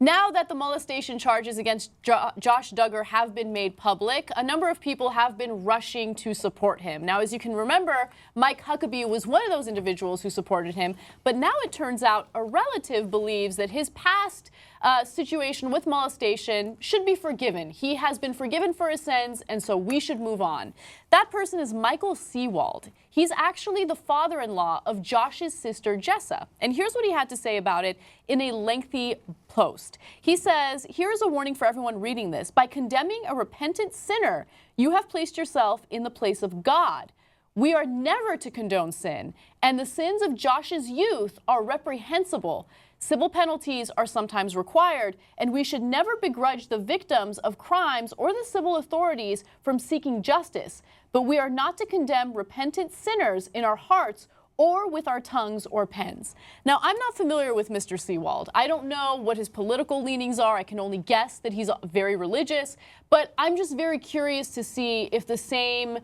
Now that the molestation charges against Josh Duggar have been made public, a number of people have been rushing to support him. Now, as you can remember, Mike Huckabee was one of those individuals who supported him, but now it turns out a relative believes that his past situation with molestation should be forgiven. He has been forgiven for his sins, and so we should move on. That person is Michael Seewald. He's actually the father-in-law of Josh's sister, Jessa. And here's what he had to say about it in a lengthy post. He says, "Here is a warning for everyone reading this. By condemning a repentant sinner, you have placed yourself in the place of God. We are never to condone sin, and the sins of Josh's youth are reprehensible. Civil penalties are sometimes required, and we should never begrudge the victims of crimes or the civil authorities from seeking justice. But we are not to condemn repentant sinners in our hearts or with our tongues or pens." Now, I'm not familiar with Mr. Seewald. I don't know what his political leanings are. I can only guess that he's very religious, but I'm just very curious to see if the same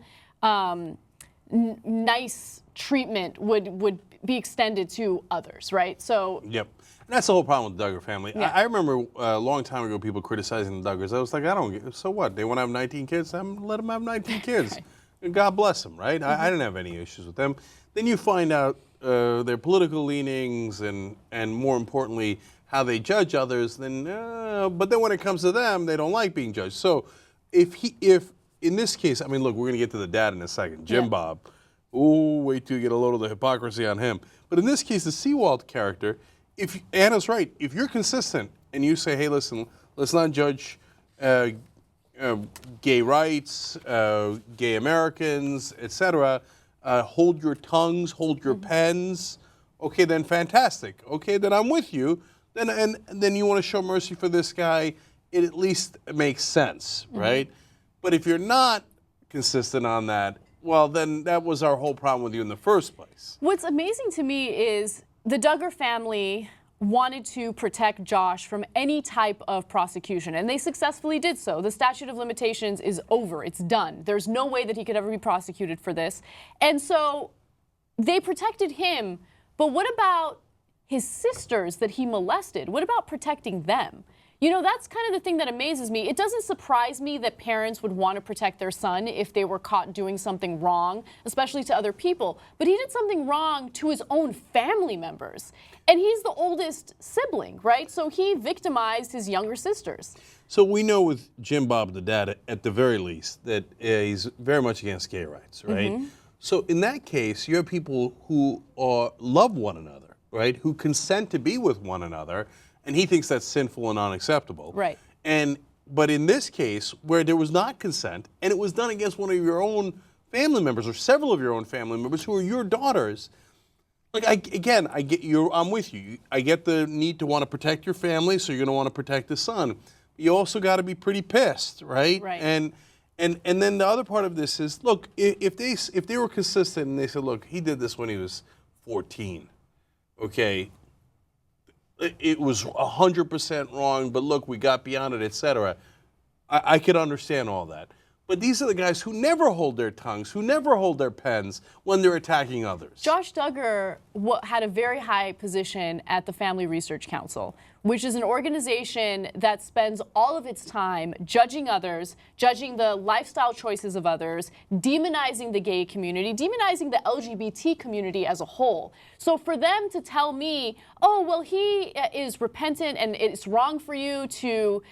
nice treatment would be extended to others, right? So. Yep. And that's the whole problem with the Duggar family. Yeah. I remember a long time ago people criticizing the Duggars. I was like, I don't get, so what? They want to have 19 kids? Let them have 19 kids. Right. And God bless them, right? I didn't have any issues with them. Then you find out their political leanings and more importantly, how they judge others. But then when it comes to them, they don't like being judged. So if in this case, I mean, look, we're going to get to the dad in a second, Jim Yeah. Bob. Oh, wait till you get a load of the hypocrisy on him. But in this case, the Seewald character, if Anna's right, if you're consistent and you say, hey, listen, let's not judge gay rights, gay Americans, etc., hold your tongues, hold your pens, okay, then fantastic. Okay, then I'm with you. Then you want to show mercy for this guy, it at least makes sense, right? But if you're not consistent on that, well, then that was our whole problem with you in the first place. What's amazing to me is the Duggar family wanted to protect Josh from any type of prosecution, and they successfully did so. The statute of limitations is over. It's done. There's no way that he could ever be prosecuted for this. And so they protected him, but what about his sisters that he molested? What about protecting them? You know, that's kind of the thing that amazes me. It doesn't surprise me that parents would want to protect their son if they were caught doing something wrong, especially to other people. But he did something wrong to his own family members. And he's the oldest sibling, right? So he victimized his younger sisters. So we know with Jim Bob, the dad, at the very least, that he's very much against gay rights, right? So in that case, you have people who love one another, right? Who consent to be with one another. And he thinks that's sinful and unacceptable. Right. But in this case, where there was not consent, and it was done against one of your own family members or several of your own family members who are your daughters, like I'm with you. I get the need to want to protect your family, so you're going to want to protect the son. You also got to be pretty pissed, right? Right. And then the other part of this is, look, if they were consistent and they said, look, he did this when he was 14, okay. It was 100% wrong, but look, we got beyond it, etc. I could understand all that. But these are the guys who never hold their tongues, who never hold their pens when they're attacking others. Josh Duggar had a very high position at the Family Research Council, which is an organization that spends all of its time judging others, judging the lifestyle choices of others, demonizing the gay community, demonizing the LGBT community as a whole. So for them to tell me, oh, well, he is repentant and it's wrong for you to,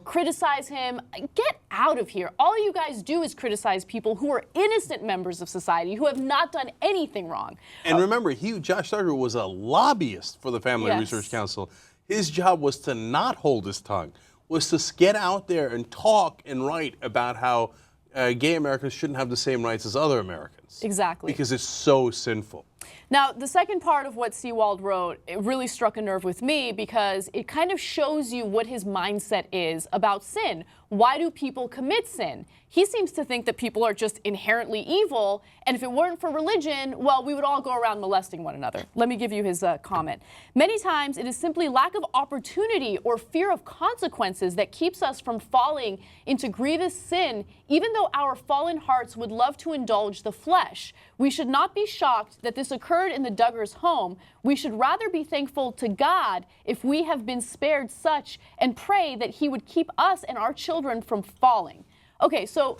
criticize him, get out of here. All you guys do is criticize people who are innocent members of society, who have not done anything wrong. And remember, Josh Duggar was a lobbyist for the Family Research Council. His job was to not hold his tongue, was to get out there and talk and write about how gay Americans shouldn't have the same rights as other Americans. Exactly. Because it's so sinful. Now, the second part of what Seewald wrote, it really struck a nerve with me because it kind of shows you what his mindset is about sin. Why do people commit sin? He seems to think that people are just inherently evil, and if it weren't for religion, well, we would all go around molesting one another. Let me give you his comment. Many times, it is simply lack of opportunity or fear of consequences that keeps us from falling into grievous sin, even though our fallen hearts would love to indulge the flesh. We should not be shocked that this occurs occurred in the Duggars' home, we should rather be thankful to God if we have been spared such and pray that he would keep us and our children from falling. Okay, so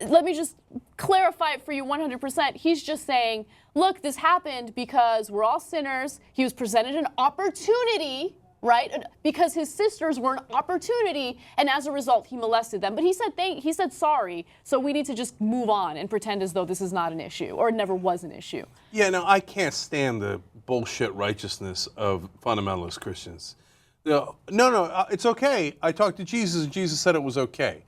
let me just clarify it for you 100%. He's just saying, look, this happened because we're all sinners. He was presented an opportunity, right? Because his sisters were an opportunity, and as a result, he molested them. But he said sorry, so we need to just move on and pretend as though this is not an issue, or it never was an issue. Yeah, no, I can't stand the bullshit righteousness of fundamentalist Christians. No, it's okay. I talked to Jesus, and Jesus said it was okay.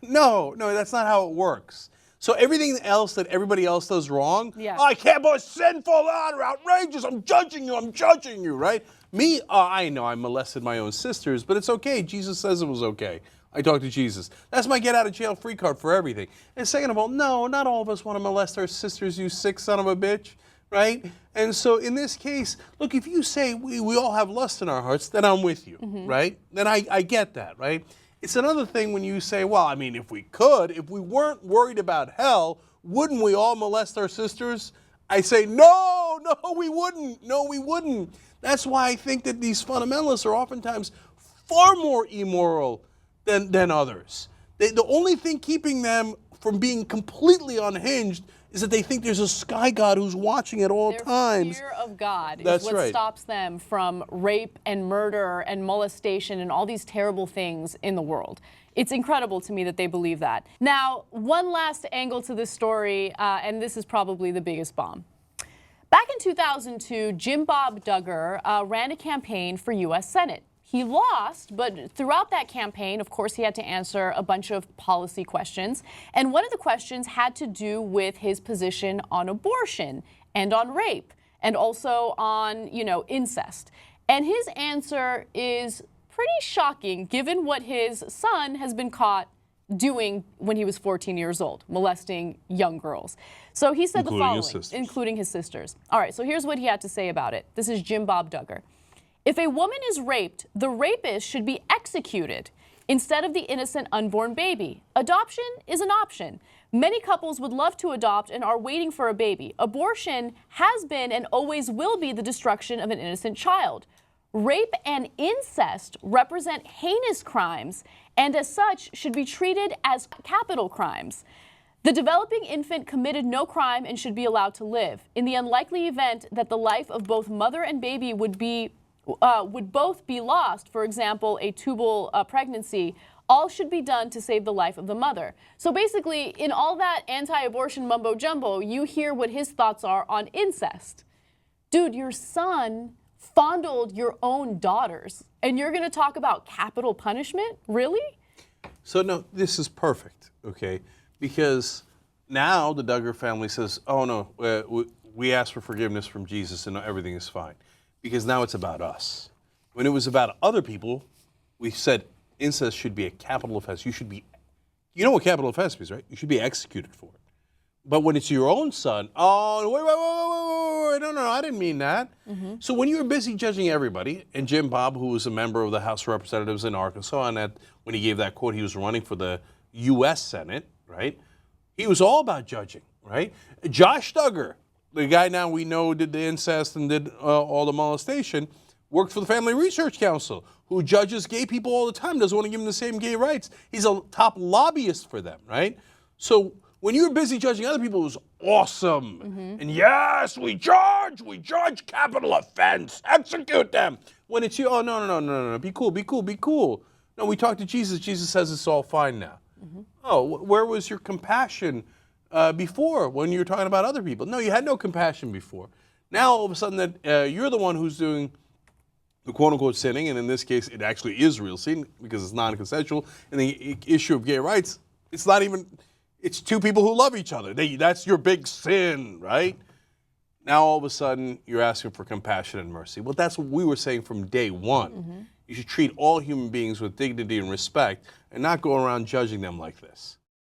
No, that's not how it works. So everything else that everybody else does wrong, I can't believe sinful, outrageous, I'm judging you, right? Me, I know I molested my own sisters, but it's okay. Jesus says it was okay. I talked to Jesus. That's my get out of jail free card for everything. And second of all, no, not all of us want to molest our sisters, you sick son of a bitch, right? And so in this case, look, if you say we all have lust in our hearts, then I'm with you, right? Then I get that, right? It's another thing when you say, well, I mean, if we weren't worried about hell, wouldn't we all molest our sisters? I say, no, we wouldn't. No, we wouldn't. That's why I think that these fundamentalists are oftentimes far more immoral than others. The only thing keeping them from being completely unhinged is that they think there's a sky god who's watching at all times. Their fear of God That's is what right. stops them from rape and murder and molestation and all these terrible things in the world. It's incredible to me that they believe that. Now, one last angle to this story, and this is probably the biggest bomb. Back in 2002, Bob Duggar ran a campaign for U.S. Senate. He lost, but throughout that campaign, of course, he had to answer a bunch of policy questions. And one of the questions had to do with his position on abortion and on rape and also on, incest. And his answer is pretty shocking given what his son has been caught doing when he was 14 years old, molesting young girls. So he said the following, including his sisters. All right, so here's what he had to say about it. This is Bob Duggar. If a woman is raped, the rapist should be executed instead of the innocent unborn baby. Adoption is an option. Many couples would love to adopt and are waiting for a baby. Abortion has been and always will be the destruction of an innocent child. Rape and incest represent heinous crimes and as such should be treated as capital crimes. The developing infant committed no crime and should be allowed to live. In the unlikely event that the life of both mother and baby would both be lost, for example, a tubal pregnancy, all should be done to save the life of the mother. So basically, in all that anti-abortion mumbo-jumbo, you hear what his thoughts are on incest. Dude, your son fondled your own daughters, and you're going to talk about capital punishment? Really? So no, this is perfect, okay? Because now the Duggar family says, oh no, we asked for forgiveness from Jesus and everything is fine. Because now it's about us. When it was about other people, we said incest should be a capital offense. You know what capital offense is, right? You should be executed for it. But when it's your own son, wait, no, I didn't mean that. So when you were busy judging everybody, and Bob, who was a member of the House of Representatives in Arkansas, and when he gave that quote, he was running for the U.S. Senate, right? He was all about judging, right? Josh Duggar, the guy now we know did the incest and did all the molestation, worked for the Family Research Council, who judges gay people all the time, doesn't want to give them the same gay rights. He's a top lobbyist for them, right? So when you're busy judging other people, it was awesome. And yes, we judge capital offense, execute them. When it's you, oh, no, be cool. No, we talked to Jesus. Jesus says it's all fine now. Oh, where was your compassion before when you were talking about other people? No, you had no compassion before. Now all of a sudden that you're the one who's doing the quote-unquote sinning, and in this case it actually is real sin because it's non-consensual. And the issue of gay rights, it's two people who love each other. That's your big sin, right? Now all of a sudden you're asking for compassion and mercy. Well, that's what we were saying from day one. You should treat all human beings with dignity and respect and not go around judging them like this.